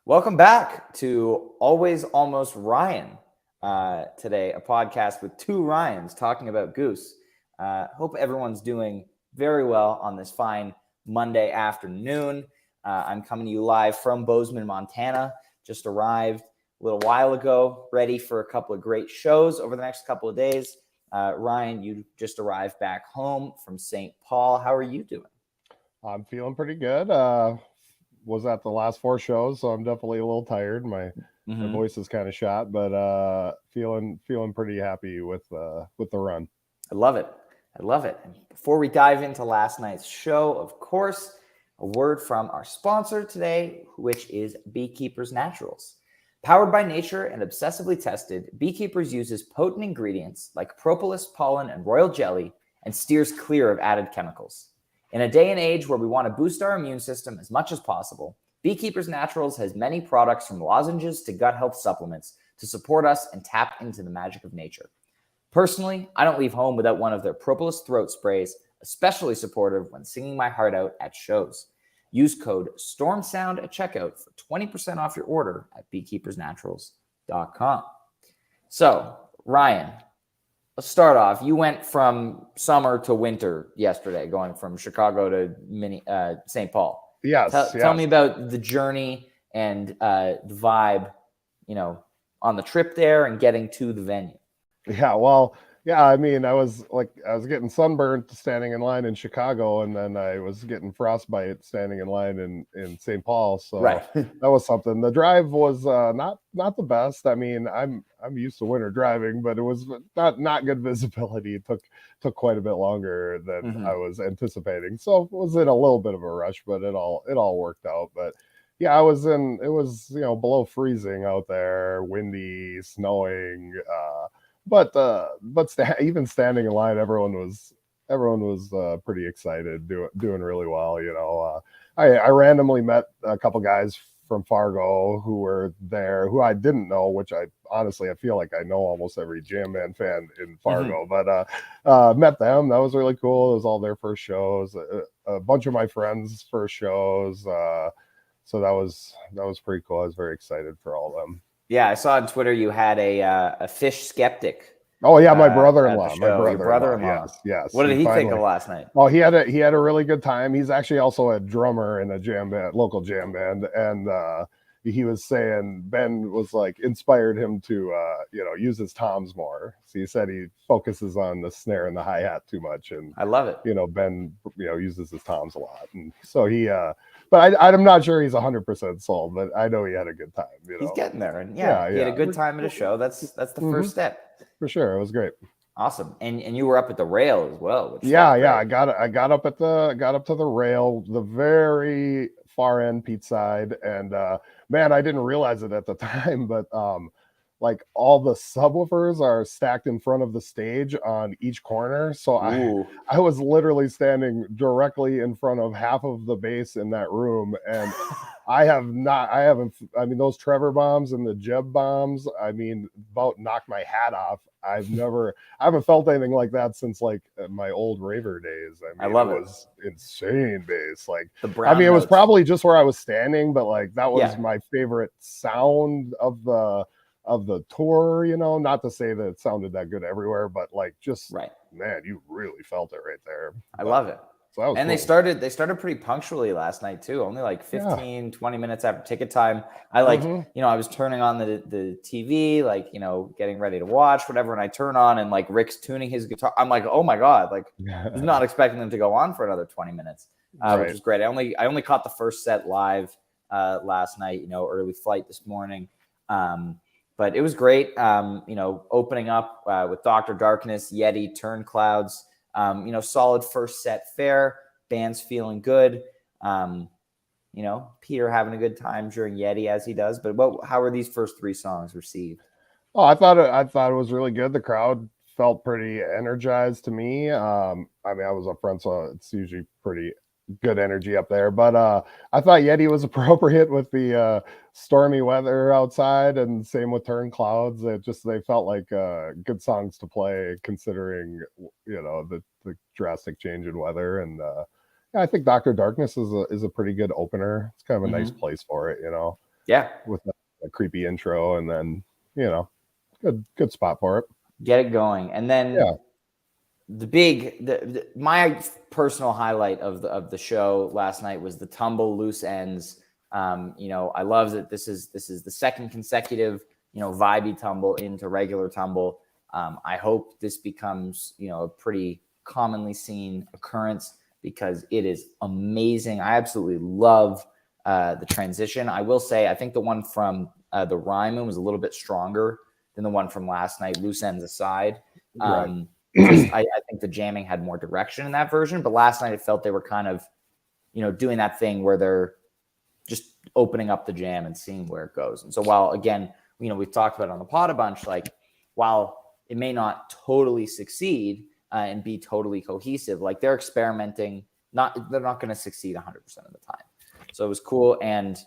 Welcome back to Always Almost Ryan. Today, a podcast with two Ryans talking about Goose. Hope everyone's doing very well on this fine Monday afternoon. I'm coming to you live from Bozeman, Montana. Just arrived a little while ago, ready for a couple of great shows over the next couple of days. Ryan, you just arrived back home from St. Paul. How are you doing? I'm feeling pretty good. Was at the last four shows, so I'm definitely a little tired. My voice is kind of shot, but feeling pretty happy with the run. I love it. I love it. And before we dive into last night's show, of course, a word from our sponsor today, which is Beekeepers Naturals. Powered by nature and obsessively tested, Beekeepers uses potent ingredients like propolis, pollen, and royal jelly and steers clear of added chemicals. In a day and age where we want to boost our immune system as much as possible, Beekeepers Naturals has many products from lozenges to gut health supplements to support us and tap into the magic of nature. Personally, I don't leave home without one of their propolis throat sprays, especially supportive when singing my heart out at shows. Use code STORMSOUND at checkout for 20% off your order at beekeepersnaturals.com. So, Ryan, let's start off. You went from summer to winter yesterday, going from Chicago to St. Paul. Yes. Tell me about the journey and the vibe, on the trip there and getting to the venue. Yeah. Well, yeah. I mean, I was getting sunburned standing in line in Chicago, and then I was getting frostbite standing in line in St. Paul. So Right. that was something. The drive was not the best. I mean, I'm used to winter driving, but it was not good visibility. It took quite a bit longer than I was anticipating. So it was in a little bit of a rush, but it all worked out. But yeah, it was below freezing out there, windy, snowing. Even standing in line, everyone was pretty excited, doing really well. I randomly met a couple guys from Fargo who were there, who I didn't know, which I feel like I know almost every Jam Band fan in Fargo, but met them. That was really cool. It was all their first shows, a bunch of my friends' first shows. So that was pretty cool. I was very excited for all of them. Yeah, I saw on Twitter you had a fish skeptic. Oh yeah, my brother-in-law. Your brother-in-law. Yes. What did he think of last night? Oh, he had a really good time. He's actually also a drummer in a jam band, local jam band, and he was saying Ben was like inspired him to use his toms more. So he said he focuses on the snare and the hi-hat too much, and I love it. Ben uses his toms a lot, and so he. But I'm not sure he's 100% sold, but I know he had a good time. He's getting there, and he had a good time at a show. That's the first step. For sure, it was great. Awesome, and you were up at the rail as well. I got up to the rail, the very far end Pete side, and man, I didn't realize it at the time, but like all the subwoofers are stacked in front of the stage on each corner. So I was literally standing directly in front of half of the bass in that room. And I mean, those Trevor bombs and the Jeb bombs, I mean, about knocked my hat off. I haven't felt anything like that since like my old raver days. I mean, it was insane bass. Like, it was probably just where I was standing, but like that was my favorite sound of the tour, not to say that it sounded that good everywhere, but like just man, you really felt it right there. I love it. So that was cool. They started pretty punctually last night too, only like 15-20 minutes after ticket time. I I was turning on the TV, like, getting ready to watch whatever, and I turn on and like Rick's tuning his guitar. I'm like, oh my God, like I was not expecting them to go on for another 20 minutes, which was great. I only caught the first set live last night, early flight this morning. But it was great, opening up with Dr. Darkness, Yeti, Turn Clouds, solid first set fare, band's feeling good. Peter having a good time during Yeti as he does. But how were these first three songs received? Oh, I thought it was really good. The crowd felt pretty energized to me. I was up front, so it's usually pretty good energy up there, but I thought Yeti was appropriate with the stormy weather outside, and same with Turn Clouds. They felt like good songs to play considering the drastic change in weather. And I think Dr. Darkness is a pretty good opener. It's kind of a nice place for it. Yeah. with a creepy intro, and then good spot for it. Get it going. And then my personal highlight of the show last night was the tumble loose ends. I love that this is the second consecutive vibey tumble into regular tumble. I hope this becomes a pretty commonly seen occurrence because it is amazing. I absolutely love the transition. I will say I think the one from the Ryman was a little bit stronger than the one from last night, loose ends aside. Right. I think the jamming had more direction in that version, but last night it felt they were kind of, doing that thing where they're just opening up the jam and seeing where it goes. And so while, again, we've talked about it on the pod a bunch, like while it may not totally succeed and be totally cohesive, like they're experimenting, they're not going to succeed 100% of the time. So it was cool. And,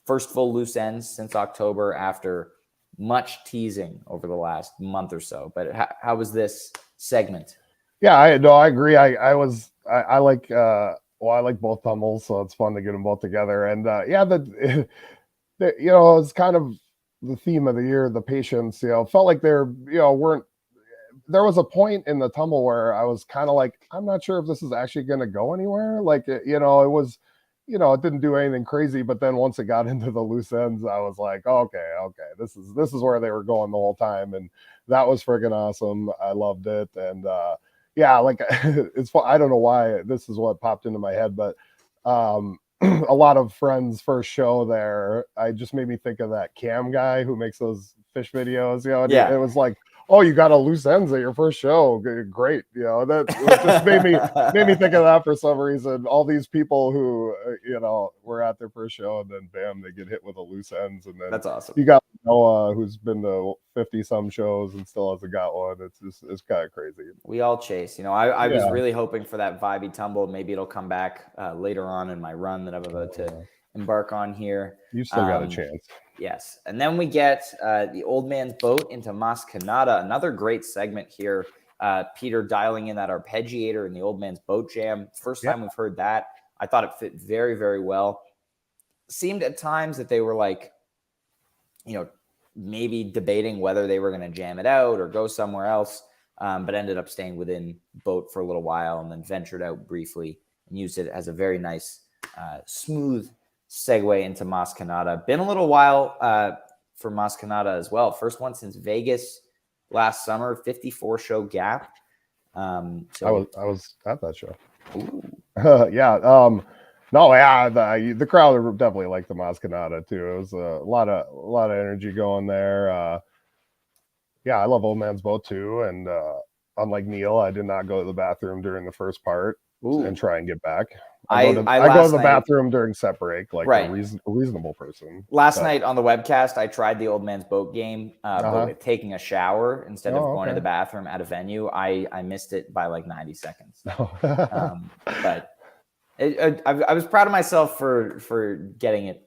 first full loose ends since October after much teasing over the last month or so. But how was this segment? Yeah, I agree. I like I like both tumbles, so it's fun to get them both together. And it's kind of the theme of the year, the patience. Felt like weren't. There was a point in the tumble where I was kind of like, I'm not sure if this is actually going to go anywhere. Like it was. It didn't do anything crazy, but then once it got into the loose ends, I was like, okay, this is where they were going the whole time, and that was friggin' awesome. I loved it, and like it's fun. I don't know why this is what popped into my head, but a lot of friends' first show there, I just made me think of that Cam guy who makes those fish videos. It was like, oh, you got a loose ends at your first show. Great. That just made me think of that for some reason. All these people who, were at their first show and then bam, they get hit with a loose ends. And then that's awesome. You got Noah, who's been to 50 some shows and still hasn't got one. It's kind of crazy. We all chase, I was really hoping for that vibey tumble. Maybe it'll come back later on in my run that I'm about to embark on here. You still got a chance. Yes. And then we get the Old Man's Boat into Mas Canada. Another great segment here. Peter dialing in that arpeggiator in the Old Man's Boat jam. First time we've heard that. I thought it fit very, very well. Seemed at times that they were like, maybe debating whether they were going to jam it out or go somewhere else, but ended up staying within Boat for a little while and then ventured out briefly and used it as a very nice, smooth segue into Mas Canada. Been a little while for Mas Canada as well. First one since Vegas last summer, 54 show gap. I was at that show. The crowd definitely liked the Mas Canada too. It was a lot of energy going there. I love Old Man's Boat too. And unlike Neil, I did not go to the bathroom during the first part and try and get back. I go to the bathroom during set break, like a reasonable person. Last night on the webcast, I tried the Old Man's Boat game, but with taking a shower instead of going to the bathroom at a venue. I missed it by like 90 seconds. But I was proud of myself for getting it,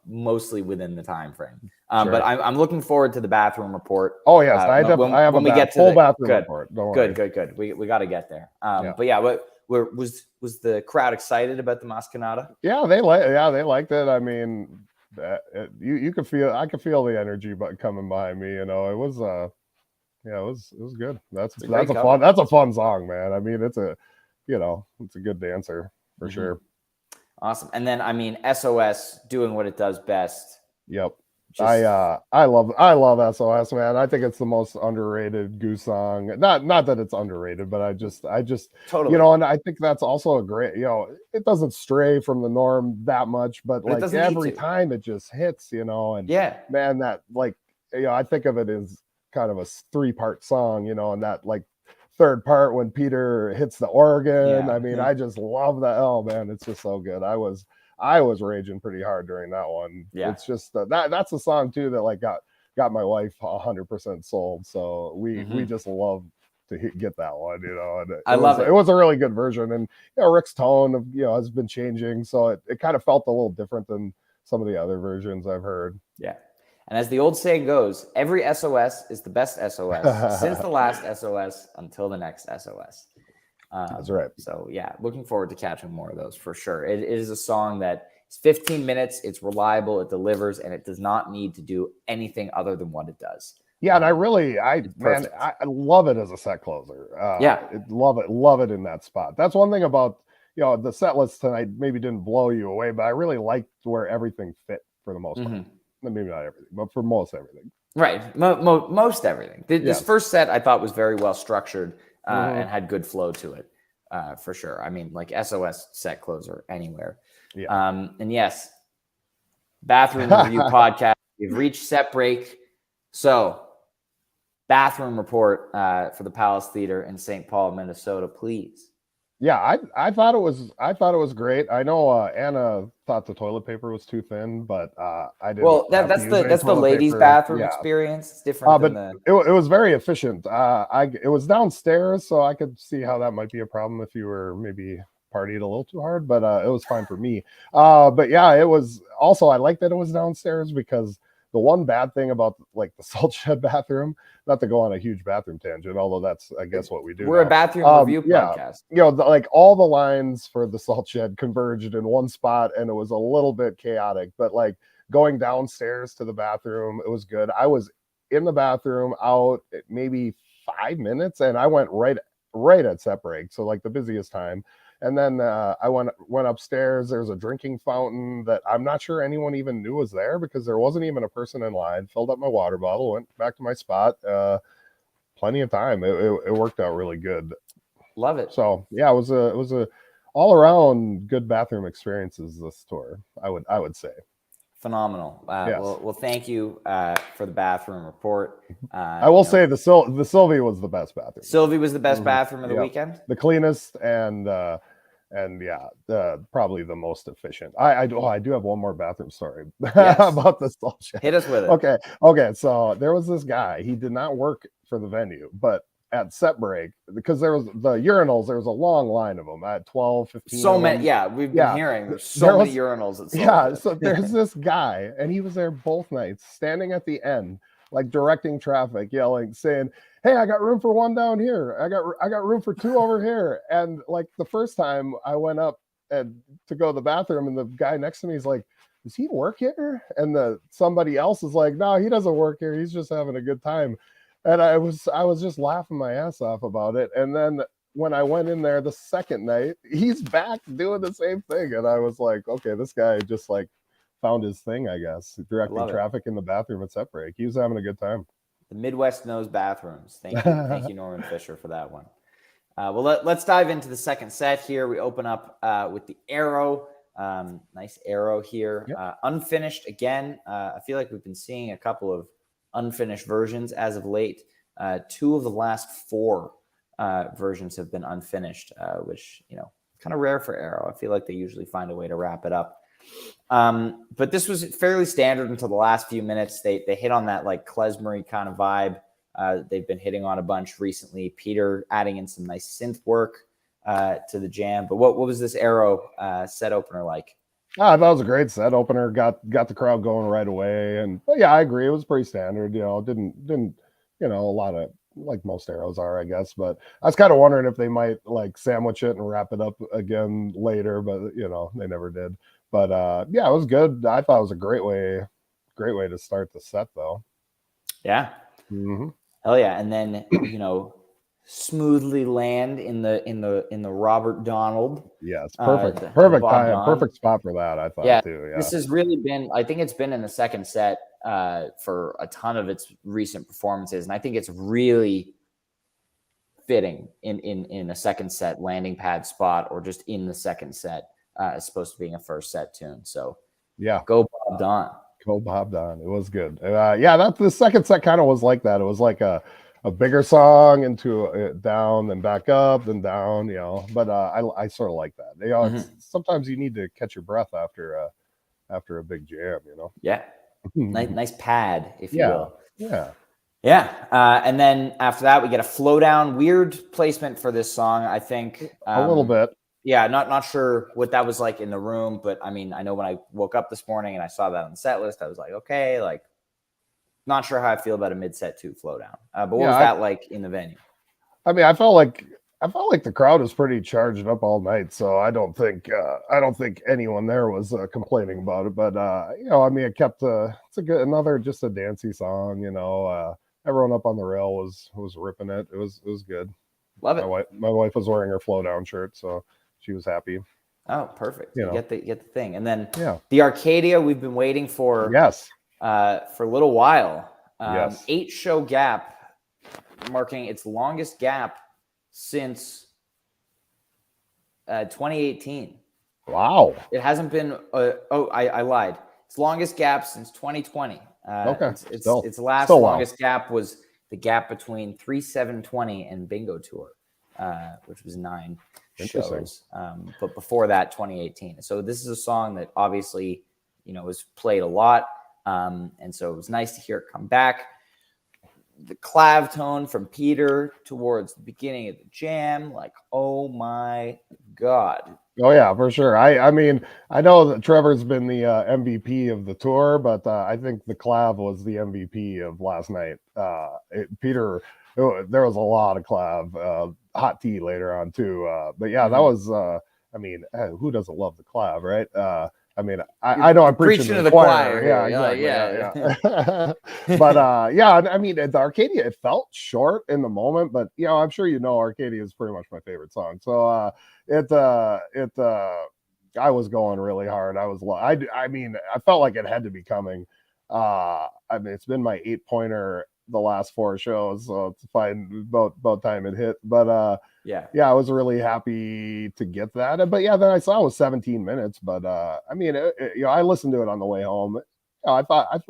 mostly within the time frame. But I'm looking forward to the bathroom report. Oh yes, I have a full bathroom report. Don't worry. Good. We got to get there. But yeah, was the crowd excited about the Mas Canada? Yeah, they liked it. I mean, I could feel the energy coming behind me. It was it was good. That's a fun song, man. I mean, it's a good dancer for sure. Awesome. And then SOS doing what it does best. Yep. I love SOS, man. I think it's the most underrated Goose song. Not that it's underrated, but I just totally, and I think that's also a great, it doesn't stray from the norm that much, but like every time it just hits, and man, that I think of it as kind of a 3-part song, and that like third part when Peter hits the organ. I just love that. Oh man, it's just so good. I was raging pretty hard during that one. Yeah, it's just that's a song too that like got my wife 100% sold. So we just love to get that one, And I love it. It was a really good version, and Rick's tone has been changing, so it kind of felt a little different than some of the other versions I've heard. Yeah, and as the old saying goes, every SOS is the best SOS since the last SOS until the next SOS. That's right. So yeah, looking forward to catching more of those for sure. It is a song that It's 15 minutes. It's reliable. It delivers, and it does not need to do anything other than what it does. Yeah, and I love it as a set closer. Love it in that spot. That's one thing about the set list tonight. Maybe didn't blow you away, but I really liked where everything fit for the most part. Maybe not everything, but for most everything. Right, most everything. This first set I thought was very well structured and had good flow to it, for sure. I mean, like SOS set closer anywhere. Yeah. And yes, bathroom review podcast. We've reached set break, so. Bathroom report for the Palace Theater in St. Paul, Minnesota, please. Yeah, I thought it was great. I know Anna thought the toilet paper was too thin, but I didn't. Well, that's the ladies' bathroom experience. It's different than the. It was very efficient. It was downstairs, so I could see how that might be a problem if you were maybe partied a little too hard, but it was fine for me. But yeah, it was also, I like that it was downstairs, because the one bad thing about like the salt shed bathroom, not to go on a huge bathroom tangent, although that's, I guess, what we do. We're a bathroom review podcast. Like all the lines for the salt shed converged in one spot, and it was a little bit chaotic, but like going downstairs to the bathroom, it was good. I was in the bathroom out maybe 5 minutes, and I went right at set break. So like the busiest time. And then I went upstairs. There's a drinking fountain that I'm not sure anyone even knew was there, because there wasn't even a person in line. Filled up my water bottle, went back to my spot. Plenty of time. It worked out really good. Love it. So yeah, it was a all around good bathroom experiences this tour. I would say. Phenomenal. Yes. Well, thank you for the bathroom report. I will say the Sylvie was the best bathroom. Sylvie was the best bathroom of the weekend. The cleanest and probably the most efficient. I do have one more bathroom story about the salt shed. Hit us with it. Okay. So there was this guy. He did not work for the venue, but at set break, because there was the urinals, there was a long line of them at 12, 15. So many, we've been hearing there's many urinals at Salt so there's this guy, and he was there both nights, standing at the end, like directing traffic, yelling, saying, "Hey, I got room for one down here. I got room for two over here." And like the first time I went up and to go to the bathroom, and the guy next to me is like, "Does he work here?" And somebody else is like, "No, he doesn't work here. He's just having a good time." And I was just laughing my ass off about it. And then when I went in there the second night, he's back doing the same thing. And I was like, okay, this guy just like found his thing, I guess, directing traffic in the bathroom at set break. He was having a good time. The Midwest knows bathrooms. Thank you, Norman Fisher, for that one. Well, let's dive into the second set here. We open up with the Arrow. Nice Arrow here. Yep. Unfinished again. I feel like we've been seeing a couple of unfinished versions as of late. 2 of the last 4 versions have been unfinished, which, kind of rare for Arrow. I feel like they usually find a way to wrap it up. But this was fairly standard until the last few minutes. They hit on that like klezmer kind of vibe. They've been hitting on a bunch recently. Peter adding in some nice synth work to the jam. But what was this Arrow set opener like? I thought it was a great set opener. Got the crowd going right away, but yeah, I agree. It was pretty standard. Didn't a lot of, like most Arrows are, I guess. But I was kind of wondering if they might like sandwich it and wrap it up again later, but they never did. But yeah, it was good. I thought it was a great way to start the set, though. Yeah. Mm-hmm. Hell yeah! And then smoothly land in the Robert Donald. Yes, perfect time, perfect spot for that, I thought too. Yeah. This has really been, I think it's been in the second set for a ton of its recent performances, and I think it's really fitting in a second set landing pad spot, or just in the second set as opposed to being a first set tune. So yeah, go Bob Don. Go Bob Don. It was good. That's the second set kind of was like that. It was like a bigger song into down, then back up, then down, but I sort of like that. Sometimes you need to catch your breath after a big jam, Yeah. nice pad, if you will. Yeah. And then after that, we get a flow down. Weird placement for this song, I think. A little bit. Yeah, not sure what that was like in the room, but I mean, I know when I woke up this morning and I saw that on the set list, I was like, okay, like, not sure how I feel about a mid-set 2 flow down. But what was that like in the venue? I mean, I felt like I felt like the crowd was pretty charged up all night, so I don't think anyone there was complaining about it. But I mean, it kept it's a good another just a dancey song. Everyone up on the rail was ripping it. It was good. Love it. My wife was wearing her flow down shirt, so she was happy. Oh, perfect. You You know, get the thing, and then yeah, the Arcadia we've been waiting for yes, for a little while. yes. 8-show gap, marking its longest gap since 2018. Wow. It hasn't been. I lied. Its longest gap since 2020. Okay. Its last still longest gap was the gap between 3/7/20 and Bingo Tour, which was 9 shows. But before that, 2018. So this is a song that obviously, was played a lot. And so it was nice to hear it come back. The clav tone from Peter towards the beginning of the jam, like, oh my God. Oh yeah, for sure. I mean, I know that Trevor's been the MVP of the tour, but I think the clav was the MVP of last night. Peter, there was a lot of clav, hot tea later on too. But yeah, that was. I mean, who doesn't love the clav, right? I mean, I know I'm preaching to the choir. Yeah, exactly. Yeah. But I mean, the Arcadia, it felt short in the moment, but I'm sure Arcadia is pretty much my favorite song. So I was going really hard. I mean, I felt like it had to be coming. I mean, it's been my 8-pointer the last 4 shows, so it's fine. About time it hit. But yeah, I was really happy to get that. But yeah, then I saw it was 17 minutes. But I mean, I listened to it on the way home. I thought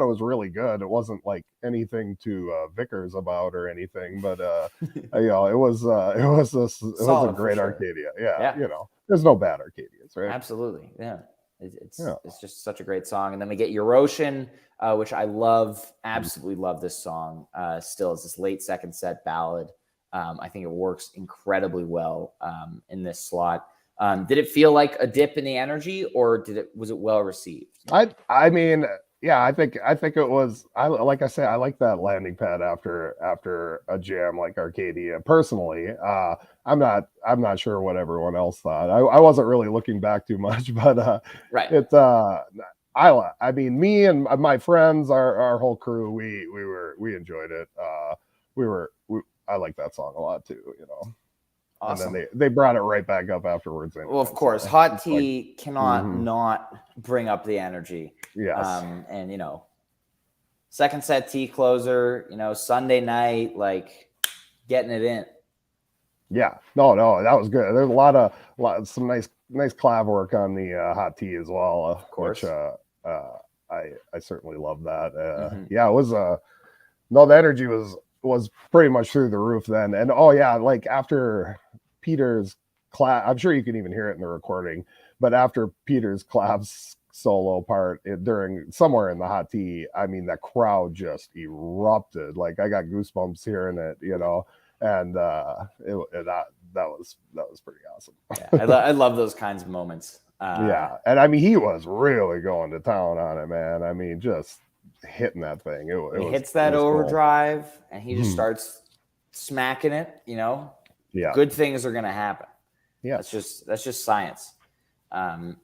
it was really good. It wasn't like anything to Vickers about or anything, but it was a great Arcadia. Yeah, there's no bad Arcadias, right? Absolutely, yeah. It's just such a great song. And then we get Eurasian, which I love, absolutely love this song. Still, it's this late second set ballad. I think it works incredibly well in this slot. Did it feel like a dip in the energy, or was it well received? I mean, yeah, I think it was. Like I say, I like that landing pad after a jam like Arcadia. Personally, I'm not sure what everyone else thought. I wasn't really looking back too much, but right. I mean, me and my friends, our whole crew, we enjoyed it. I like that song a lot too. Awesome. And then they brought it right back up afterwards. Anyway, well, of course, so hot tea cannot not bring up the energy. Yes. And second set tea closer, Sunday night, like getting it in. Yeah. No, that was good. There's a lot of some nice clav work on the hot tea as well. Of course. Which I certainly love that. Yeah, it was no, the energy was pretty much through the roof then. And like after Peter's clav, I'm sure you can even hear it in the recording, but after Peter's clav's solo part during somewhere in the hot tea, I mean, the crowd just erupted. Like, I got goosebumps hearing it, and that was pretty awesome. Yeah, I love those kinds of moments. Yeah, and I mean, he was really going to town on it, man. I mean, just hitting that thing. He hits that overdrive, cool. And he just starts smacking it. Yeah, good things are gonna happen. Yeah, that's just science. And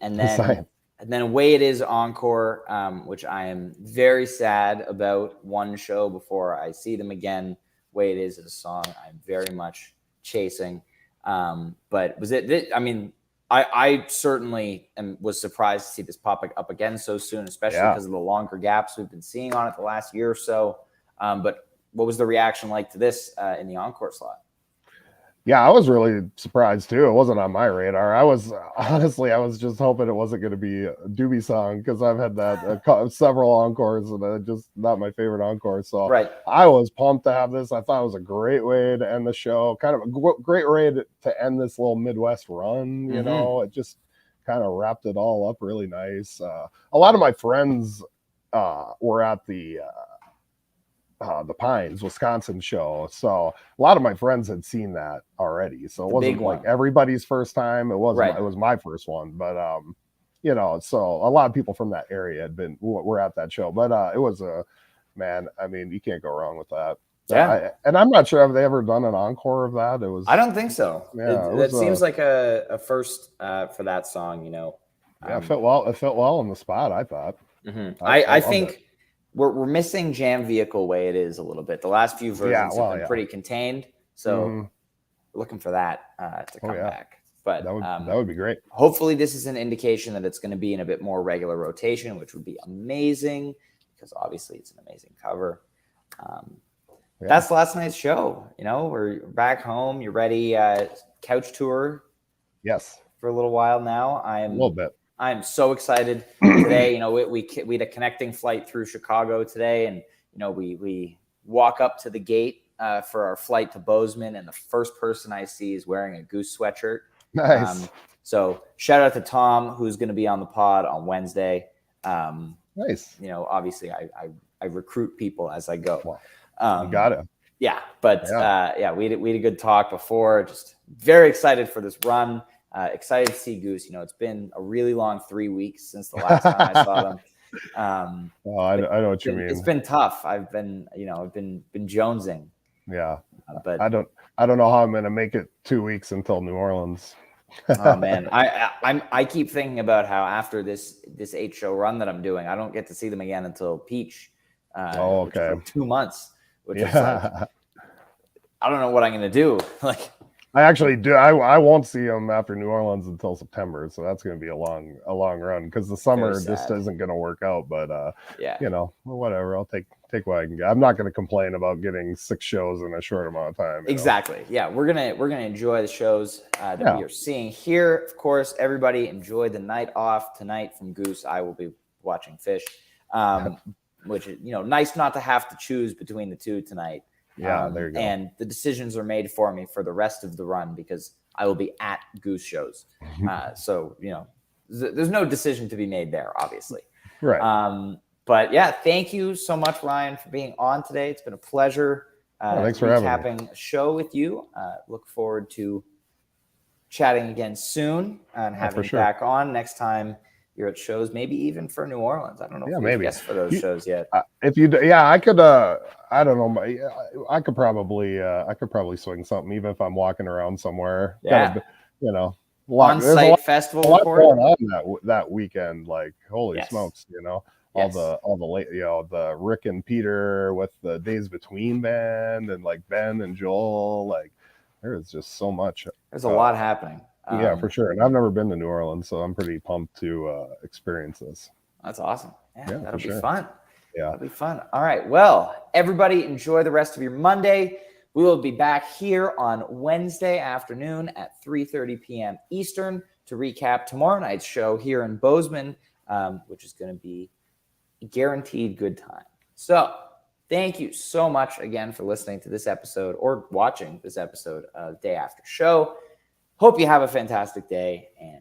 then Way It Is encore, which I am very sad about. One show before I see them again. Way It Is a song I'm very much chasing. But was it? I mean, I certainly was surprised to see this pop up again so soon, especially because of the longer gaps we've been seeing on it the last year or so. But what was the reaction like to this in the encore slot? Yeah, I was really surprised too. It wasn't on my radar. I was just hoping it wasn't going to be a Doobie song, because I've had that several encores, and just not my favorite encore. So I was pumped to have this. I thought it was a great way to end the show. Kind of a great way to end this little Midwest run. It just kind of wrapped it all up really nice. A lot of my friends were at the Pines, Wisconsin show. So a lot of my friends had seen that already. So it wasn't like everybody's first time. It wasn't. It was my first one. But so a lot of people from that area were at that show. But it was man. I mean, you can't go wrong with that. And I'm not sure, have they ever done an encore of that? It was. I don't think so. Yeah, It seems like a first for that song. Yeah, it fit well. It fit well in the spot, I thought. I think we're missing jam vehicle way it is a little bit. The last few versions have been pretty contained, so we're looking for that to come back. But that would be great. Hopefully, this is an indication that it's going to be in a bit more regular rotation, which would be amazing because obviously it's an amazing cover. That's last night's show. We're back home. You're ready. Couch tour. Yes. For a little while now. A little bit. I'm so excited today. We had a connecting flight through Chicago today, and we walk up to the gate for our flight to Bozeman, and the first person I see is wearing a Goose sweatshirt. Nice. So shout out to Tom, who's going to be on the pod on Wednesday. Nice. Obviously I recruit people as I go. You got it. Yeah, but we had a good talk before. Just very excited for this run. Excited to see Goose. It's been a really long 3 weeks since the last time I saw them. I know what you mean. It's been tough. I've been jonesing. Yeah, but I don't know how I'm going to make it 2 weeks until New Orleans. Oh man, I keep thinking about how after this 8-show run that I'm doing, I don't get to see them again until Peach. Okay. For 2 months, which is like, I don't know what I'm going to do. Like. I actually do. I won't see them after New Orleans until September, so that's going to be a long run because the summer just isn't going to work out. But whatever. I'll take what I can get. I'm not going to complain about getting 6 shows in a short amount of time. Exactly. Yeah, we're gonna enjoy the shows that we are seeing here. Of course, everybody enjoy the night off tonight from Goose. I will be watching Fish, which is nice not to have to choose between the two tonight. Yeah, there you go. And the decisions are made for me for the rest of the run because I will be at Goose shows. So, there's no decision to be made there, obviously. Right. But yeah, thank you so much, Ryan, for being on today. It's been a pleasure thanks for having recapping a show with you. Look forward to chatting again soon and having you back on next time you're at shows, maybe even for New Orleans. I don't know if you've guessed for those shows yet. If you, I could, I don't know. I could probably swing something, even if I'm walking around somewhere. Yeah. On-site festival. A lot going on that weekend. Like, holy smokes, all the late, the Rick and Peter with the Days Between band and like Ben and Joel. Like, there is just so much. There's a lot happening. Yeah, for sure. And I've never been to New Orleans, so I'm pretty pumped to experience this. That's awesome. Yeah, that'll be fun. Yeah, that'll be fun. All right. Well, everybody enjoy the rest of your Monday. We will be back here on Wednesday afternoon at 3:30 p.m. Eastern to recap tomorrow night's show here in Bozeman, which is going to be a guaranteed good time. So thank you so much again for listening to this episode or watching this episode of Day After Show. Hope you have a fantastic day, and